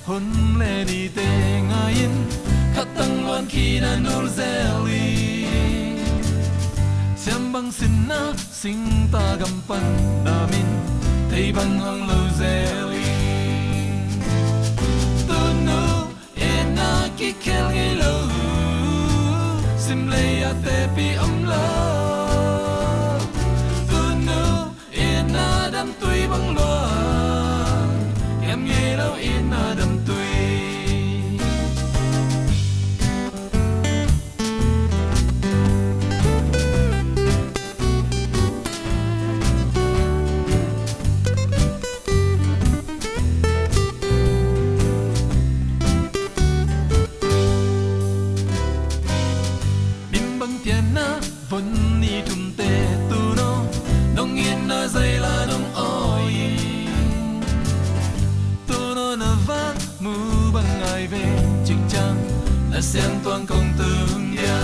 hun le ni te ngain khatang luan khi na nur zeli siam bang sin na sing ta gampan namin thei ban hang lo zeli tu nu ena ki kel ngai lo sim le ya te pi om lo tu nu ena dam tui bang lo em nghe lo ena dam tui vốn ni thum te tu no nong yên na dây la nong oi tu no na va mu bang ai về chỉnh trang na xem tuang công tương ya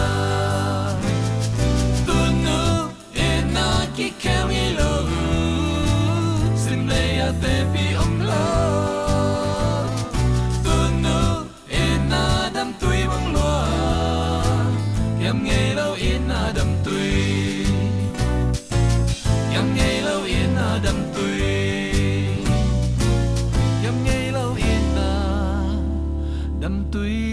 tu no e na ki kem i lo sim le ya te pi om lo tu no e na dam tui bang lo kem nghe lo in na dam yam ngay lâu yên na đam tui yam ngay lâu yên na đam tui